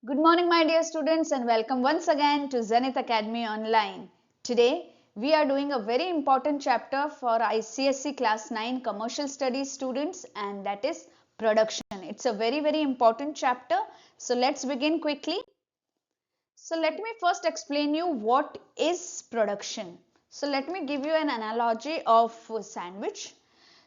Good morning, my dear students, and welcome once again to Zenith Academy Online. Today, we are doing a very important chapter for ICSE Class 9 Commercial Studies students, and that is production. It's a very important chapter. So, let's begin quickly. So, let me first explain you what is production. So, let me give you an analogy of a sandwich.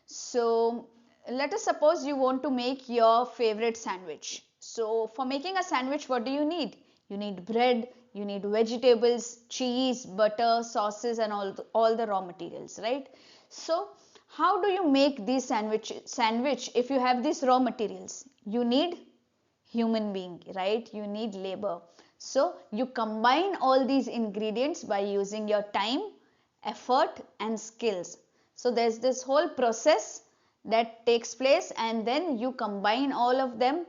So let us suppose you want to make your favorite sandwich. So for making a sandwich, what do you need? You need bread, you need vegetables, cheese, butter, sauces and all the raw materials, right? So how do you make these sandwich if you have these raw materials? You need human being, right? You need labor. So you combine all these ingredients by using your time, effort and skills. So there's this whole process that takes place and then you combine all of them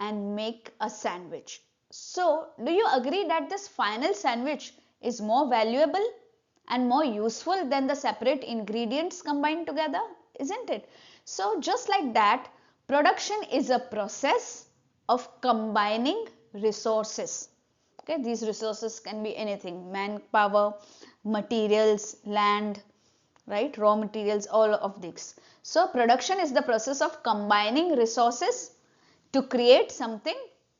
and make a sandwich. So do you agree that this final sandwich is more valuable and more useful than the separate ingredients combined together, isn't it? So just like that, production is a process of combining resources. Okay, these resources can be anything: manpower, materials, land, right, raw materials, all of these. So production is the process of combining resources to create something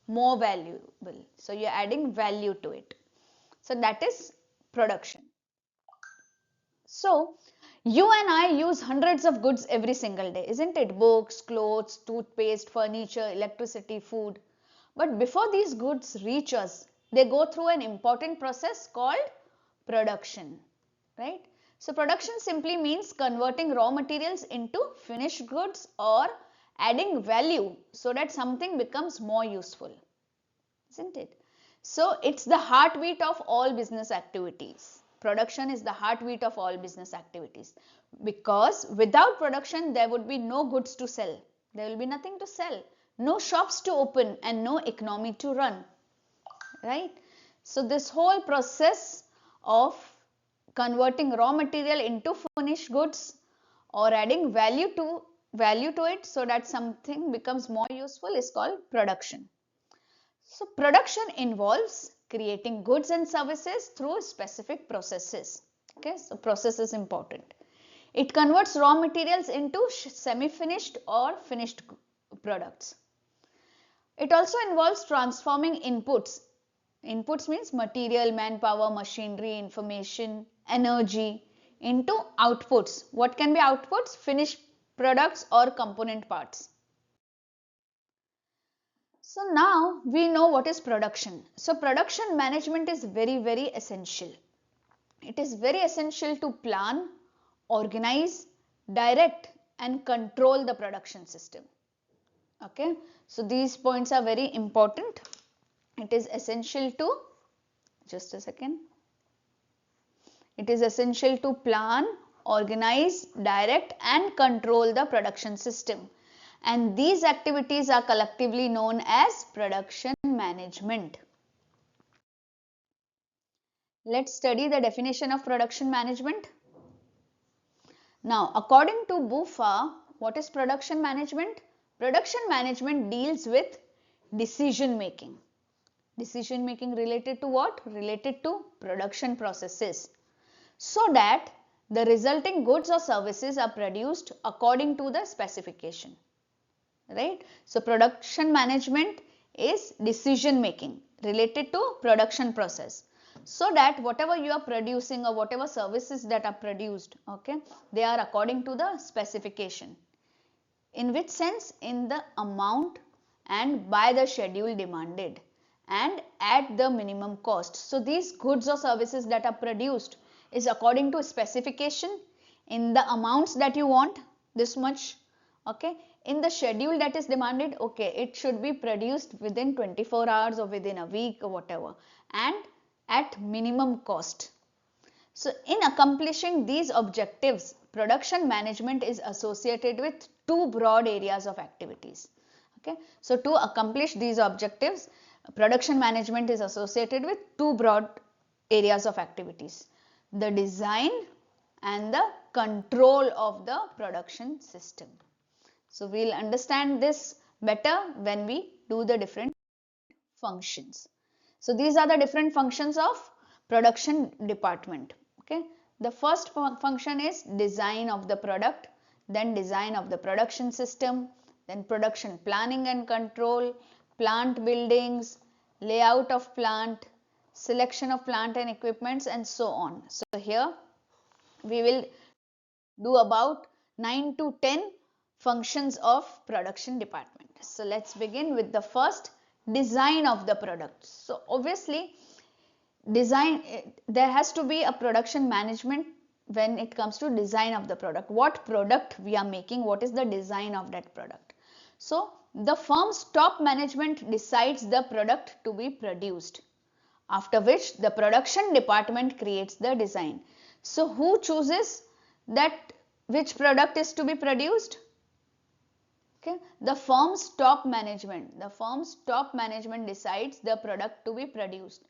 more valuable. So you're adding value to it. So that is production. So you and I use hundreds of goods every single day, isn't it? Books, clothes, toothpaste, furniture, electricity, food. But before these goods reach us, they go through an important process called production, right? So production simply means converting raw materials into finished goods or adding value so that something becomes more useful, isn't it? So it's the heartbeat of all business activities. Production is the heartbeat of all business activities, because without production there would be no goods to sell. There will be nothing to sell, no shops to open and no economy to run, right? So this whole process of converting raw material into finished goods or adding value to it so that something becomes more useful is called production. So production involves creating goods and services through specific processes. Okay, so process is important. It converts raw materials into semi-finished or finished products. It also involves transforming inputs. Inputs means material, manpower, machinery, information, energy into outputs. What can be outputs? Finished products or component parts. So now we know what is production. So production management is very essential. It is very essential to plan, organize, direct and control the production system. Okay, so these points are very important. It is essential to, just a second, it is essential to plan, organize, direct and control the production system. And these activities are collectively known as production management. Let's study the definition of production management. Now, according to BUFA, what is production management? Production management deals with decision making. Decision making related to what? Related to production processes, so that the resulting goods or services are produced according to the specification, right? So production management is decision making related to production process, so that whatever you are producing or whatever services that are produced, okay, they are according to the specification. In which sense? In the amount and by the schedule demanded and at the minimum cost. So these goods or services that are produced is according to specification, in the amounts that you want, this much, okay, in the schedule that is demanded, okay, it should be produced within 24 hours or within a week or whatever, and at minimum cost. So in accomplishing these objectives, production management is associated with two broad areas of activities. Okay, so to accomplish these objectives, production management is associated with two broad areas of activities: the design and the control of the production system. So we'll understand this better when we do the different functions. So these are the different functions of production department. Okay, the first function is design of the product, then design of the production system, then production planning and control, plant buildings, layout of plant, selection of plant and equipments, and so on. So here we will do about 9 to 10 functions of production department. So let's begin with the first, design of the product. So obviously design, there has to be a production management when it comes to design of the product. What product we are making, what is the design of that product. So the firm's top management decides the product to be produced, after which the production department creates the design. So who chooses that which product is to be produced? Okay, the firm's top management. The firm's top management decides the product to be produced,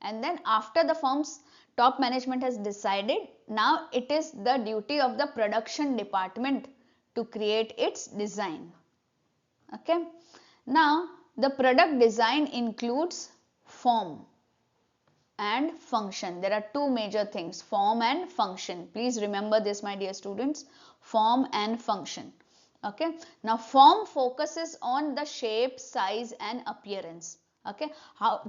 and then after the firm's top management has decided, now it is the duty of the production department to create its design. Okay, now the product design includes form and function. There are two major things, form and function. Please remember this, my dear students, form and function. Okay, now form focuses on the shape, size and appearance. Okay,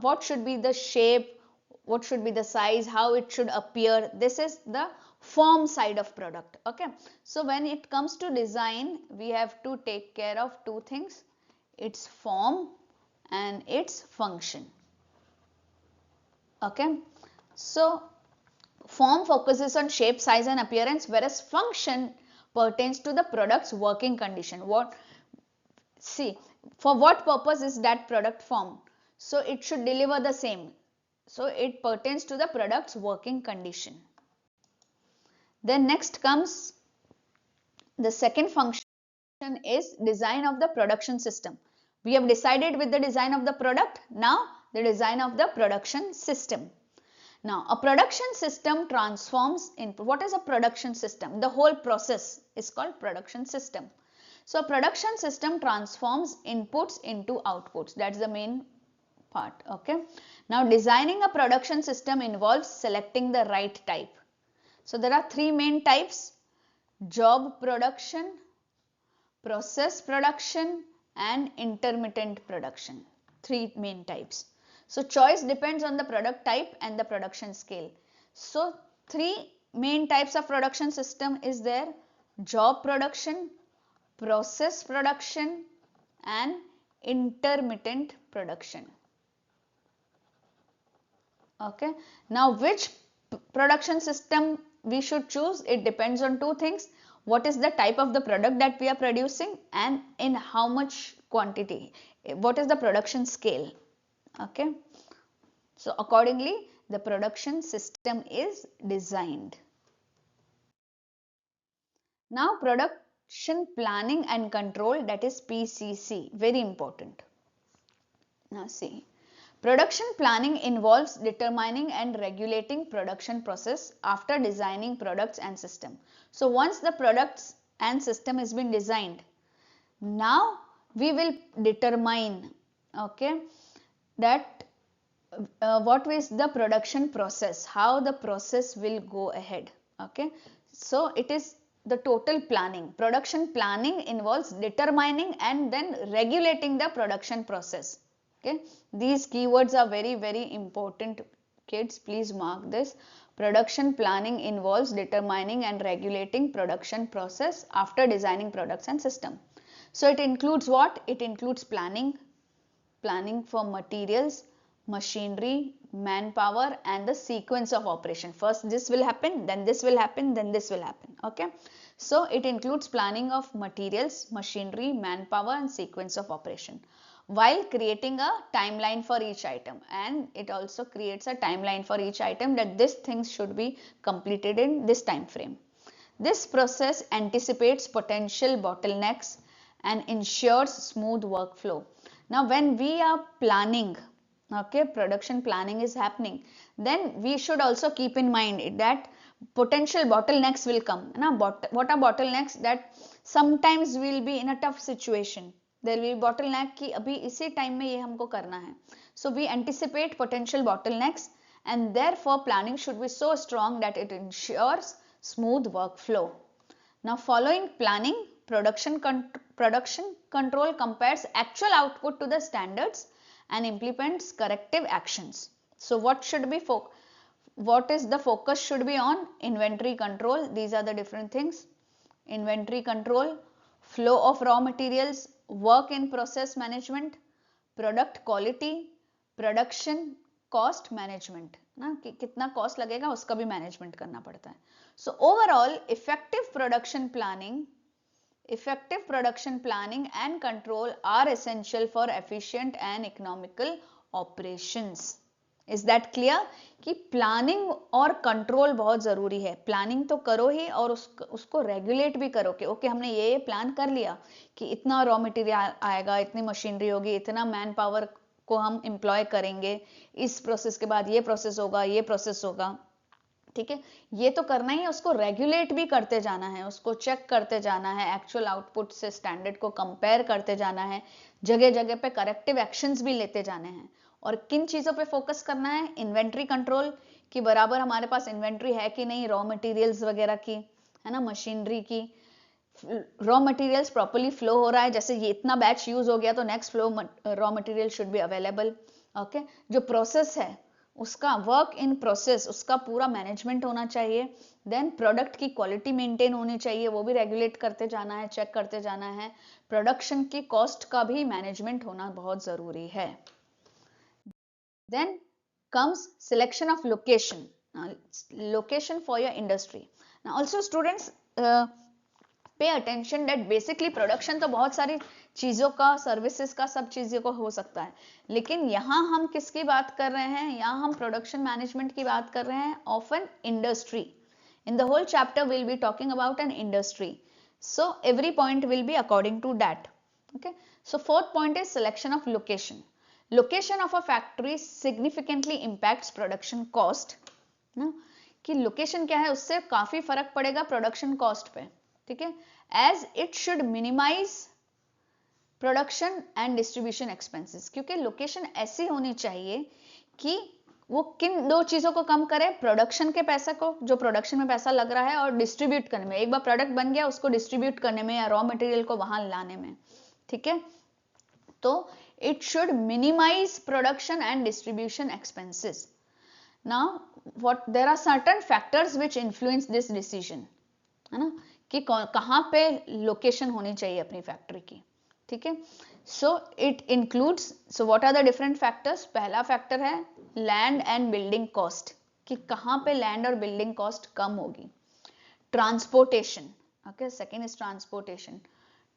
what should be the shape, what should be the size, how it should appear. This is the form side of product. Okay, so when it comes to design, we have to take care of two things, its form and its function. Okay, so form focuses on shape, size and appearance, whereas function pertains to the product's working condition. For what purpose is that product formed? So it should deliver the same. So it pertains to the product's working condition. Then next comes the second function, is design of the production system. We have decided with the design of the product, now the design of the production system. Now a production system transforms into, what is a production system? The whole process is called production system. So a production system transforms inputs into outputs. That's the main part. Okay, now designing a production system involves selecting the right type. So there are three main types: job production, process production and intermittent production. Three main types. So choice depends on the product type and the production scale. So three main types of production system is there: job production, process production and intermittent production. Okay, now which production system we should choose? It depends on two things: what is the type of the product that we are producing and in how much quantity, what is the production scale. Okay, so accordingly the production system is designed. Now production planning and control, that is PCC, very important. Now see, production planning involves determining and regulating production process after designing products and system. So once the products and system has been designed, now we will determine, okay, that what is the production process, how the process will go ahead. Okay, so it is the total planning. Production planning involves determining and then regulating the production process. Okay, these keywords are very, very important, kids. Please mark this. Production planning involves determining and regulating production process after designing products and system. So it includes what? It includes planning for materials, machinery, manpower and the sequence of operation. First this will happen, then this will happen, then this will happen. Okay, so it includes planning of materials, machinery, manpower and sequence of operation, while creating a timeline for each item, and it also creates a timeline for each item that this things should be completed in this time frame. This process anticipates potential bottlenecks and ensures smooth workflow. Now when we are planning, okay, production planning is happening, then we should also keep in mind that potential bottlenecks will come. Now what are bottlenecks? That sometimes we will be in a tough situation, there will be bottleneck कि अभी इसी time में ये हमको करना है. So we anticipate potential bottlenecks, and therefore planning should be so strong that it ensures smooth workflow. Now following planning, production control compares actual output to the standards and implements corrective actions. So what is the focus should be on? Inventory control. These are the different things. Inventory control, flow of raw materials, work in process management, product quality, production cost management ना, कि कितना cost लगेगा उसका भी management करना पड़ता है. So overall effective production planning and control are essential for efficient and economical operations. Is that clear कि प्लानिंग और कंट्रोल बहुत जरूरी है. प्लानिंग तो करो ही और उसको रेगुलेट भी करो कि ओके हमने ये प्लान कर लिया कि इतना रॉ मटेरियल आएगा, इतनी मशीनरी होगी, इतना मैन पावर को हम एम्प्लॉय करेंगे, इस प्रोसेस के बाद ये प्रोसेस होगा, ये प्रोसेस होगा. ठीक है, ये तो करना ही है. उसको रेगुलेट भी करते जाना है, उसको चेक करते जाना है, एक्चुअल आउटपुट से स्टैंडर्ड को कंपेयर करते जाना है, जगह जगह पे करेक्टिव एक्शंस भी लेते जाने हैं. और किन चीजों पे फोकस करना है? इन्वेंट्री कंट्रोल की बराबर हमारे पास इन्वेंट्री है कि नहीं, रॉ मटेरियल्स वगैरह की, है ना, मशीनरी की, रॉ मटेरियल्स प्रॉपर्ली फ्लो हो रहा है. जैसे ये इतना बैच यूज हो गया तो next flow raw material should be available. Okay, जो प्रोसेस है उसका वर्क इन प्रोसेस उसका पूरा मैनेजमेंट होना चाहिए. देन प्रोडक्ट की क्वालिटी मेंटेन होनी चाहिए, वो भी रेगुलेट करते जाना है, चेक करते जाना है. प्रोडक्शन की कॉस्ट का भी मैनेजमेंट होना बहुत जरूरी है. Then comes selection of location. Location for your industry. Now also students pay attention that basically production तो बहुत सारी चीजों का, सर्विसेज का, सब चीजों को हो सकता है, लेकिन यहाँ हम किसकी बात कर रहे हैं? यहाँ हम प्रोडक्शन मैनेजमेंट की बात कर रहे हैं of an industry. In the whole chapter we'll be talking about an industry. So every point will be according to that. Okay. So fourth point is selection of location. Location of a factory significantly impacts production cost. ना, कि location क्या है उससे काफी फर्क पड़ेगा production cost पे. ठीक है, as it should minimise production and distribution expenses. क्योंकि लोकेशन ऐसी होनी चाहिए कि वो किन दो चीजों को कम करे? प्रोडक्शन के पैसे को, जो प्रोडक्शन में पैसा लग रहा है, और डिस्ट्रीब्यूट करने में. एक बार प्रोडक्ट बन गया उसको डिस्ट्रीब्यूट करने में या रॉ मटेरियल को वहां लाने में. ठीक है, तो it should minimize production and distribution expenses. Now there are certain factors which influence this decision, है ना, कि कहाँ पे लोकेशन होनी चाहिए अपनी फैक्ट्री की. ठीक है, so it includes, so what are the different factors? पहला फैक्टर है लैंड एंड बिल्डिंग कॉस्ट, कि कहाँ पे लैंड और बिल्डिंग कॉस्ट कम होगी. Transportation. Okay, second is transportation.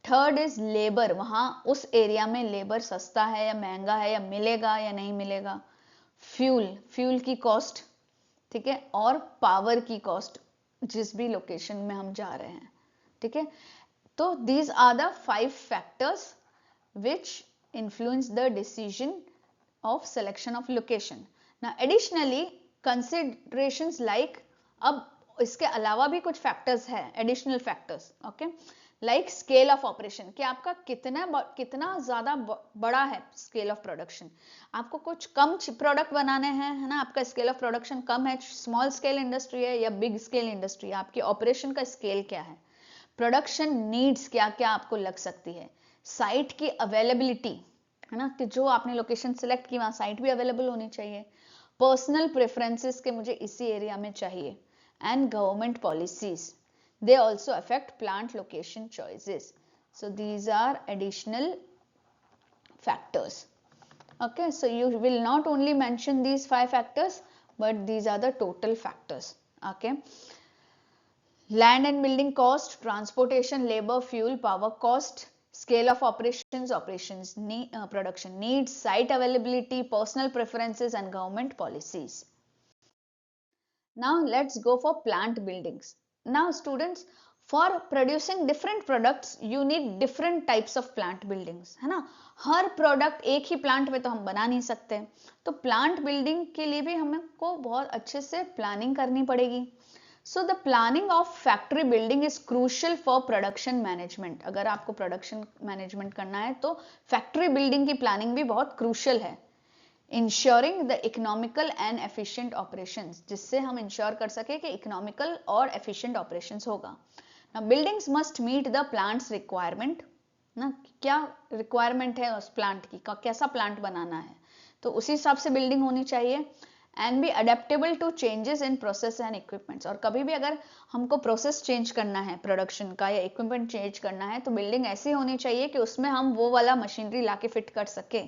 Third is labour, वहां उस एरिया में लेबर सस्ता है या महंगा है, या मिलेगा या नहीं मिलेगा. फ्यूल की कॉस्ट. ठीक है, और पावर की कॉस्ट जिस भी लोकेशन में हम जा रहे हैं. ठीक है, तो these are the 5 factors which influence the decision of selection of location. ना एडिशनली कंसिडरेशंस लाइक, अब इसके अलावा भी कुछ फैक्टर्स है, additional factors. Okay, like scale of operation, कि आपका कितना ज्यादा बड़ा है स्केल ऑफ प्रोडक्शन. आपको कुछ कम प्रोडक्ट बनाने हैं, है ना, आपका स्केल ऑफ प्रोडक्शन कम है, स्मॉल स्केल इंडस्ट्री है या बिग स्केल इंडस्ट्री है, आपकी ऑपरेशन का स्केल क्या है, प्रोडक्शन नीड्स क्या क्या आपको लग सकती है, साइट की अवेलेबिलिटी, है ना, कि जो आपने लोकेशन सिलेक्ट की वहां साइट भी अवेलेबल होनी चाहिए, पर्सनल प्रेफरेंसेस के मुझे इसी एरिया में चाहिए, and government policies. They also affect plant location choices. So these are additional factors. Okay, so you will not only mention these 5 factors, but these are the total factors. Okay, land and building cost, transportation, labor, fuel, power cost, scale of operations, production needs, site availability, personal preferences, and government policies. Now let's go for plant buildings. Now students, for producing different products you need different types of plant buildings, है ना. हर product एक ही plant में तो हम बना नहीं सकते, तो प्लांट बिल्डिंग के लिए भी हमको बहुत अच्छे से प्लानिंग करनी पड़ेगी. So the planning of factory building is crucial for production management. अगर आपको प्रोडक्शन मैनेजमेंट करना है तो फैक्ट्री बिल्डिंग की प्लानिंग भी बहुत क्रूशियल है. Ensuring the economical and efficient operations, जिससे हम इंश्योर कर सके कि इकोनॉमिकल और एफिशिएंट ऑपरेशंस होगा। ना buildings must meet the plant's requirement, ना क्या रिक्वायरमेंट है उस प्लांट की, कैसा प्लांट बनाना है, तो उसी हिसाब से बिल्डिंग होनी चाहिए। And be adaptable to changes in process and equipments, और कभी भी अगर हमको प्रोसेस चेंज करना है प्रोडक्शन का या इक्विपमेंट चेंज करना है तो बिल्डिंग ऐसी होनी चाहिए कि उसमें हम वो वाला मशीनरी लाके फिट कर सके।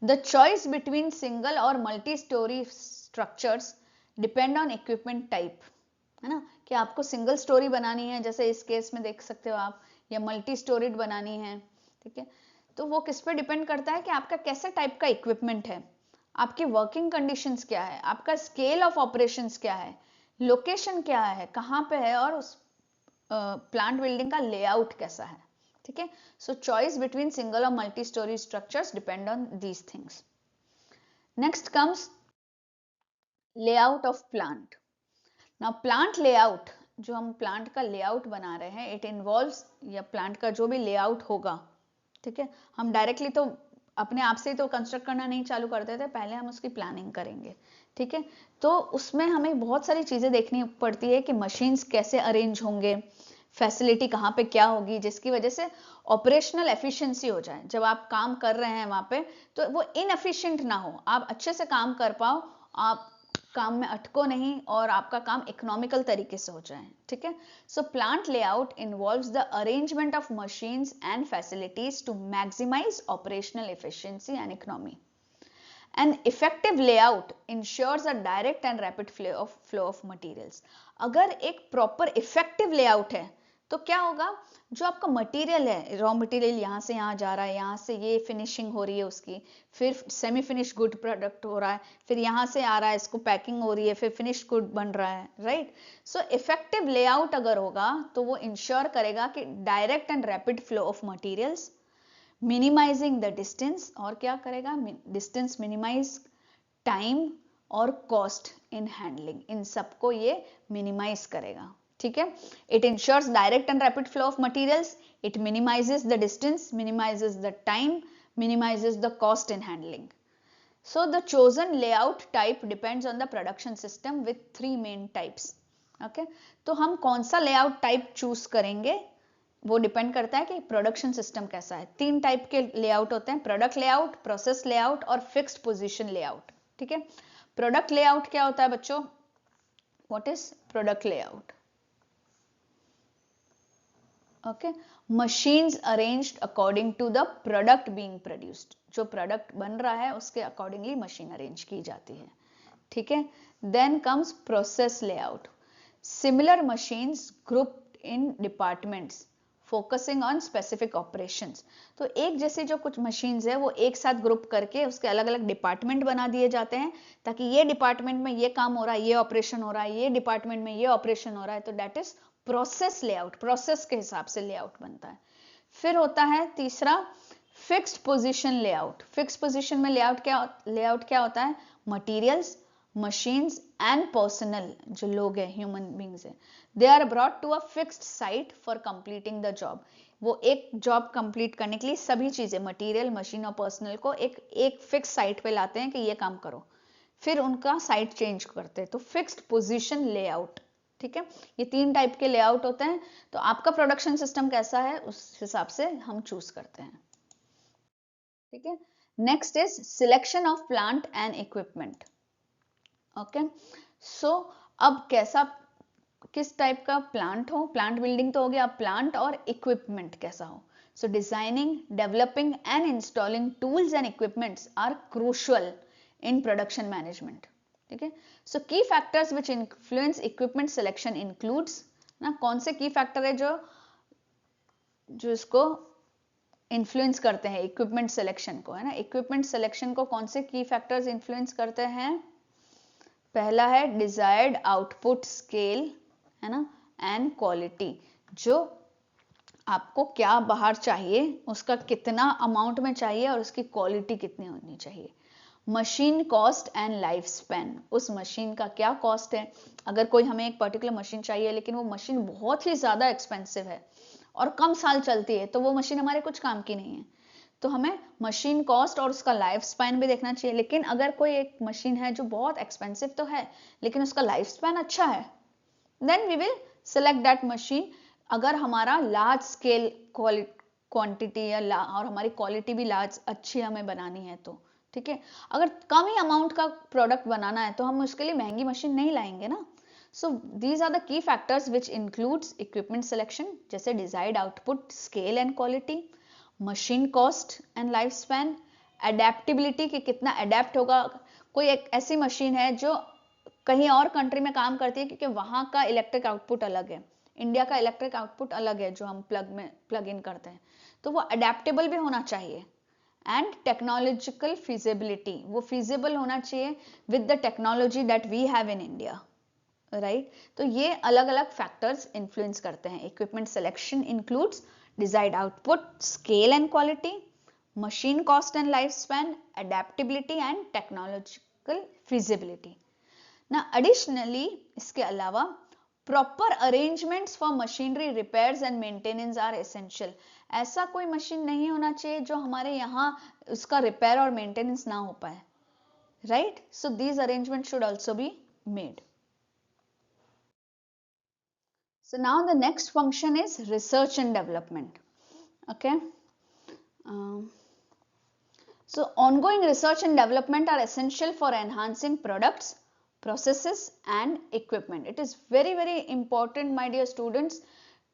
द चॉइस बिटवीन सिंगल और multi storey structures depend on equipment type, है ना, कि आपको सिंगल स्टोरी बनानी है जैसे इस केस में देख सकते हो आप, या मल्टी स्टोरीड बनानी है, ठीक है, तो वो किस पे डिपेंड करता है कि आपका कैसे टाइप का इक्विपमेंट है, आपकी वर्किंग कंडीशंस क्या है, आपका स्केल ऑफ ऑपरेशंस क्या है, लोकेशन क्या है, कहाँ पे है, और उस प्लांट बिल्डिंग का लेआउट कैसा है, ठीक है। सो चॉइस बिटवीन सिंगल और multi storey structures depend on these things. Next comes layout of plant. Now plant layout, जो हम प्लांट का लेआउट बना रहे हैं, इट इन्वॉल्व्स, या प्लांट का जो भी लेआउट होगा, ठीक है, हम डायरेक्टली तो अपने आप से तो कंस्ट्रक्ट करना नहीं चालू करते थे, पहले हम उसकी प्लानिंग करेंगे, ठीक है। तो उसमें हमें बहुत सारी चीजें देखनी पड़ती है कि मशीन्स कैसे अरेंज होंगे, फैसिलिटी कहाँ पे क्या होगी, जिसकी वजह से ऑपरेशनल एफिशिएंसी हो जाए। जब आप काम कर रहे हैं वहां पे तो वो इनएफिशिएंट ना हो, आप अच्छे से काम कर पाओ, आप काम में अटको नहीं और आपका काम इकोनॉमिकल तरीके से हो जाए, ठीक है। So plant layout involves the arrangement of machines and facilities to maximise operational efficiency and economy. An effective layout ensures a direct and rapid flow of materials. अगर एक प्रॉपर इफेक्टिव लेआउट है तो क्या होगा, जो आपका मटेरियल है, raw material यहाँ से यहाँ जा रहा है, यहाँ से ये फिनिशिंग हो रही है उसकी, फिर सेमी फिनिश गुड प्रोडक्ट हो रहा है, फिर यहाँ से आ रहा है, इसको पैकिंग हो रही है, फिर फिनिश गुड बन रहा है, राइट। सो इफेक्टिव लेआउट अगर होगा तो वो इंश्योर करेगा कि direct and rapid flow of materials, minimising the distance, और क्या करेगा, डिस्टेंस मिनिमाइज, टाइम और कॉस्ट इन हैंडलिंग, इन सबको ये मिनिमाइज करेगा, ठीक है। It ensures direct and rapid flow of materials, it minimises the distance, minimises the time, minimises the cost in handling. So the chosen layout type depends on the production system with 3 main types, okay. तो हम कौन सा layout type choose करेंगे वो depend करता है कि production system कैसा है। 3 टाइप के लेआउट होते हैं, प्रोडक्ट लेआउट, प्रोसेस लेआउट और फिक्स्ड पोजीशन लेआउट, ठीक है। प्रोडक्ट लेआउट क्या होता है बच्चों, what is product layout, okay, machines arranged according to the product being produced, जो प्रोडक्ट बन रहा है उसके अकॉर्डिंगली मशीन अरेंज की जाती है, ठीक है। Then comes process layout, similar machines grouped in departments focusing on specific operations. तो एक जैसे जो कुछ मशीन्स है वो एक साथ ग्रुप करके उसके अलग अलग डिपार्टमेंट बना दिए जाते हैं, ताकि ये डिपार्टमेंट में ये काम हो रहा है, ये ऑपरेशन हो रहा है, ये डिपार्टमेंट में ये ऑपरेशन हो रहा है, तो that is process layout, process के हिसाब से लेआउट बनता है। फिर होता है तीसरा fixed position layout. Fixed position में लेआउट क्या होता है, मटीरियल्स, मशीन्स एंड पर्सनल, जो लोग हैं, ह्यूमन बींग्स हैं, they are brought to a fixed site for completing the job. वो एक जॉब कंप्लीट करने के लिए सभी चीजें, मटीरियल, मशीन और पर्सनल को एक फिक्स साइट पे लाते हैं कि ये काम करो, फिर उनका साइट चेंज करते हैं, तो फिक्स्ड पोजीशन लेआउट, ठीक है। ये 3 टाइप के लेआउट होते हैं, तो आपका प्रोडक्शन सिस्टम कैसा है उस हिसाब से हम चूज करते हैं, ठीक है। Next is selection of plant and equipment, okay. So अब किस टाइप का प्लांट हो, प्लांट बिल्डिंग तो हो गया, प्लांट और इक्विपमेंट कैसा हो। So designing, developing and installing tools and equipments are crucial in production management, ठीक है। So key factors which influence equipment selection includes, ना कौन से की फैक्टर है जो इसको इन्फ्लुएंस करते हैं इक्विपमेंट सिलेक्शन को, है ना। इक्विपमेंट सिलेक्शन को कौन से की फैक्टर्स इन्फ्लुएंस करते हैं, पहला है डिजायर्ड आउटपुट स्केल, है ना, एंड क्वालिटी, जो आपको क्या बाहर चाहिए, उसका कितना अमाउंट में चाहिए और उसकी क्वालिटी कितनी होनी चाहिए। Machine cost and life span, उस मशीन का क्या कॉस्ट है, अगर कोई हमें एक पर्टिकुलर मशीन चाहिए लेकिन वो मशीन बहुत ही ज्यादा एक्सपेंसिव है और कम साल चलती है तो वो मशीन हमारे कुछ काम की नहीं है, तो हमें मशीन कॉस्ट और उसका लाइफ स्पैन भी देखना चाहिए। लेकिन अगर कोई एक मशीन है जो बहुत एक्सपेंसिव तो है लेकिन उसका लाइफ स्पैन अच्छा है, then we will select that machine. अगर हमारा लार्ज स्केल क्वांटिटी या और हमारी क्वालिटी भी लार्ज अच्छी हमें बनानी है तो ठीक है। अगर कम ही अमाउंट का प्रोडक्ट बनाना है तो हम उसके लिए महंगी मशीन नहीं लाएंगे ना। So these are the key factors which includes equipment selection, जैसे desired output, scale and quality, machine cost and life span, adaptability कि कितना अडेप्ट होगा। कोई एक ऐसी मशीन है जो कहीं और कंट्री में काम करती है क्योंकि वहां का इलेक्ट्रिक आउटपुट अलग है, इंडिया का इलेक्ट्रिक आउटपुट अलग है जो हम प्लग इन करते हैं, तो वो अडेप्टेबल भी होना चाहिए। एंड टेक्नोलॉजिकल फिजिबिलिटी, वो फिजिबल होना चाहिए with the technology that we have in India, right. तो ये अलग अलग फैक्टर्स इन्फ्लुएंस करते हैं। Equipment selection includes desired output, scale and quality, machine cost and life span, adaptability and technological feasibility. ना एडिशनली इसके अलावा proper arrangements for machinery repairs and maintenance are essential. ऐसा कोई मशीन नहीं होना चाहिए जो हमारे यहाँ उसका रिपेयर और मेंटेनेंस ना हो पाए, right. So these arrangement should also be made. So now the next function is research and development. Okay. So ongoing research and development are essential for enhancing products, processes and equipment. It is very important, my dear students,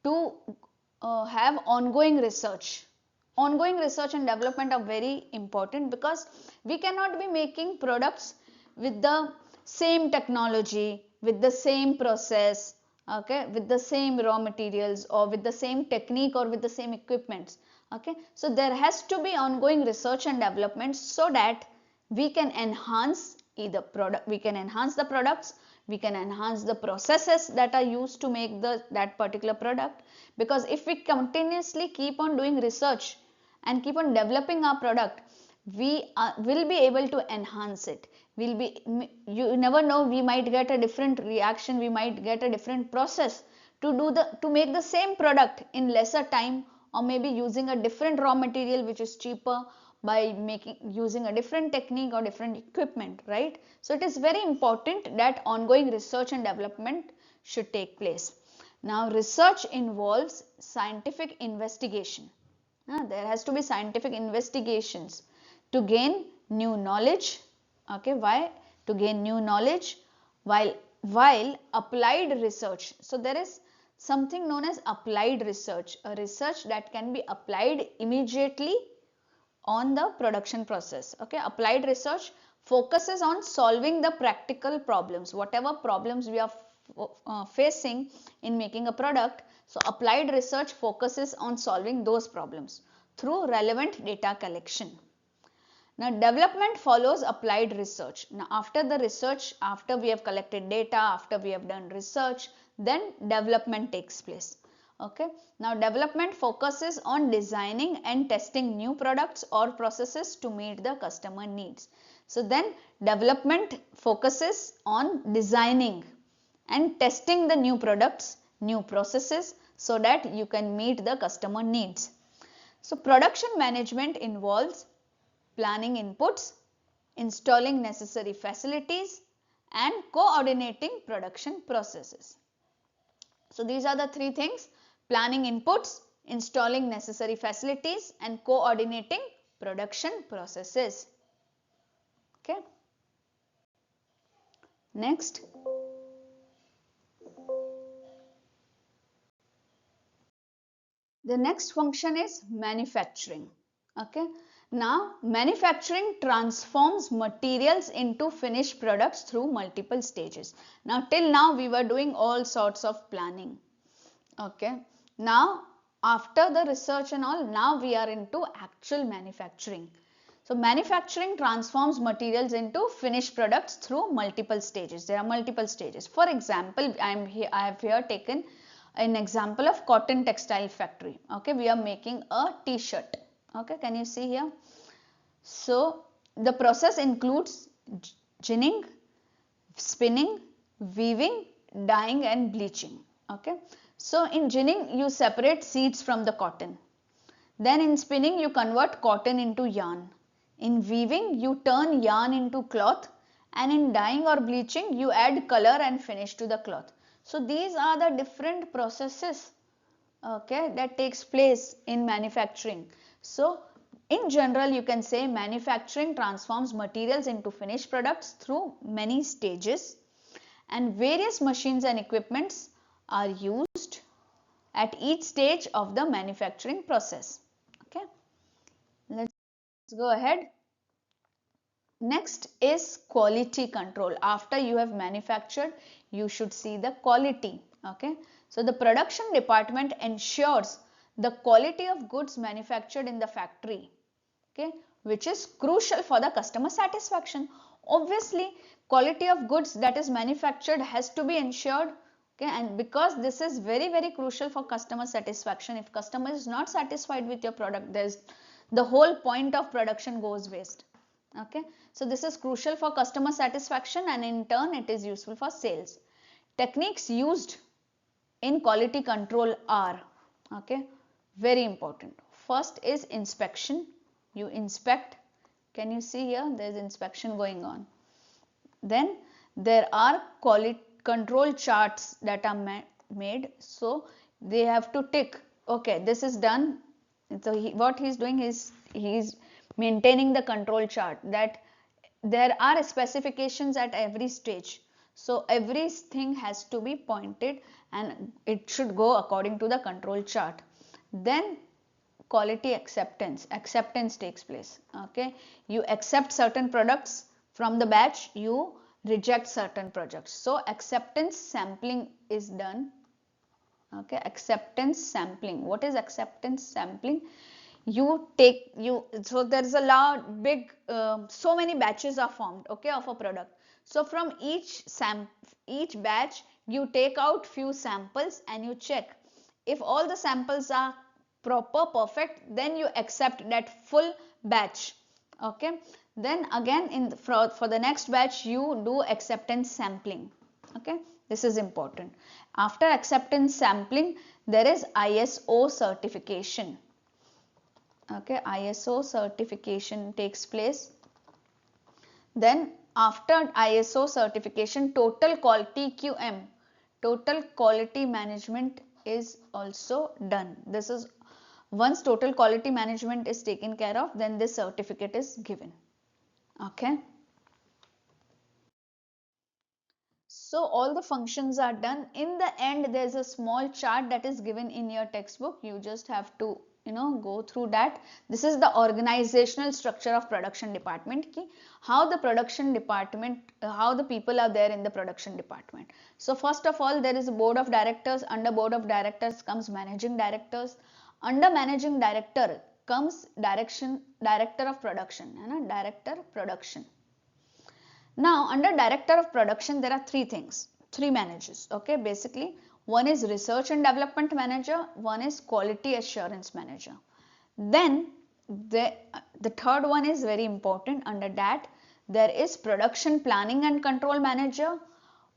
to have ongoing research. Ongoing research and development are very important because we cannot be making products with the same technology, with the same process, okay, with the same raw materials or with the same technique or with the same equipments. Okay, so there has to be ongoing research and development so that we can enhance either product, we can enhance the products, we can enhance the processes that are used to make that particular product. Because if we continuously keep on doing research and keep on developing our product, we will be able to enhance it. We'll be, you never know, we might get a different reaction, we might get a different process to make the same product in lesser time, or maybe using a different raw material which is cheaper, by using a different technique or different equipment, right. So it is very important that ongoing research and development should take place. Now research involves scientific investigation. There has to be scientific investigations to gain new knowledge. Okay, why? To gain new knowledge, while applied research. So there is something known as applied research, a research that can be applied immediately on the production process. Okay, applied research focuses on solving the practical problems, whatever problems we are facing in making a product. So applied research focuses on solving those problems through relevant data collection. Now development follows applied research. Now after the research, after we have collected data, after we have done research, then development takes place. Okay. Now development focuses on designing and testing new products or processes to meet the customer needs. So then development focuses on designing and testing the new products, new processes, so that you can meet the customer needs. So production management involves planning inputs, installing necessary facilities and coordinating production processes. So these are the three things: planning inputs, installing necessary facilities and coordinating production processes. Okay. Next. The next function is manufacturing. Okay. Now manufacturing transforms materials into finished products through multiple stages. Now till now we were doing all sorts of planning. Okay. Now after the research and all, now we are into actual manufacturing. So manufacturing transforms materials into finished products through multiple stages. There are multiple stages. For example, I have here taken an example of cotton textile factory. Okay, we are making a t-shirt. Okay, can you see here? So the process includes ginning, spinning, weaving, dyeing and bleaching. Okay, so in ginning you separate seeds from the cotton. Then in spinning you convert cotton into yarn. In weaving you turn yarn into cloth, and in dyeing or bleaching you add color and finish to the cloth. So these are the different processes, okay, that takes place in manufacturing. So in general you can say manufacturing transforms materials into finished products through many stages, and various machines and equipments are used at each stage of the manufacturing process. Okay, let's go ahead. Next is quality control. After you have manufactured, you should see the quality. Okay, so the production department ensures the quality of goods manufactured in the factory, okay, which is crucial for the customer satisfaction. Obviously quality of goods that is manufactured has to be ensured, okay, and because this is very crucial for customer satisfaction. If customer is not satisfied with your product, there's the whole point of production goes waste. Okay, so this is crucial for customer satisfaction, and in turn it is useful for sales. Techniques used in quality control are, okay, very important. First is inspection. You inspect, can you see here, there is inspection going on. Then there are quality control charts that are made, so they have to tick, okay, this is done. So what he's doing is he's maintaining the control chart, that there are specifications at every stage, so everything has to be pointed and it should go according to the control chart. Then quality acceptance takes place. Okay, you accept certain products from the batch, you reject certain products, so acceptance sampling is done. Okay, acceptance sampling. What is acceptance sampling? You take, so there is a lot big, so many batches are formed, okay, of a product. So from each batch you take out few samples and you check if all the samples are perfect, then you accept that full batch. Okay, then again for the next batch you do acceptance sampling. Okay, this is important. After acceptance sampling there is ISO certification. Okay, ISO certification takes place. Then after ISO certification, total quality QM, total quality management is also done. This is, once total quality management is taken care of, then this certificate is given. Okay, so all the functions are done. In the end there is a small chart that is given in your textbook. You just have to go through that. This is the organizational structure of production department, how the production department, how the people are there in the production department. So first of all there is a board of directors. Under board of directors comes managing directors. Under managing director comes director of production, director production. Now under director of production there are three managers. Okay, basically one is research and development manager, one is quality assurance manager. Then the third one is very important. Under that there is production planning and control manager,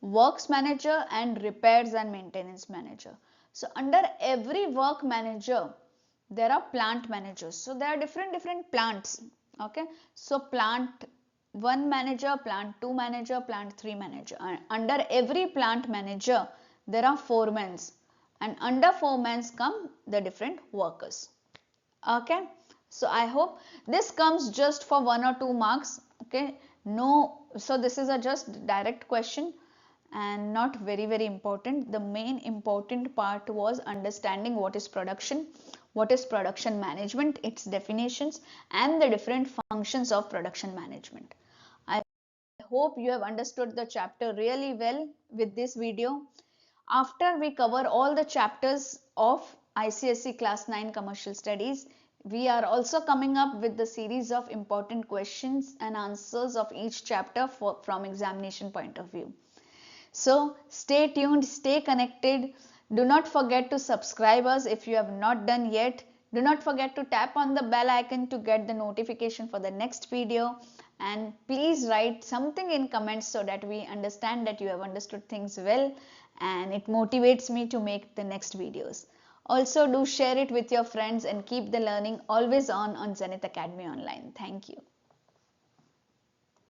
works manager, and repairs and maintenance manager. So under every work manager there are plant managers. So there are different plants. Okay, so plant 1 manager, plant 2 manager, plant 3 manager. And under every plant manager there are foremen, and under foremen come the different workers. Okay, so I hope this comes just for 1 or 2 marks. Okay, no, so this is a just direct question and not very important. The main important part was understanding what is production management, its definitions, and the different functions of production management. I hope you have understood the chapter really well with this video. After we cover all the chapters of ICSE Class 9 Commercial Studies, we are also coming up with the series of important questions and answers of each chapter from examination point of view. So stay tuned, stay connected. Do not forget to subscribe us if you have not done yet. Do not forget to tap on the bell icon to get the notification for the next video. And please write something in comments so that we understand that you have understood things well, and it motivates me to make the next videos. Also do share it with your friends and keep the learning always on Zenith Academy Online. Thank you.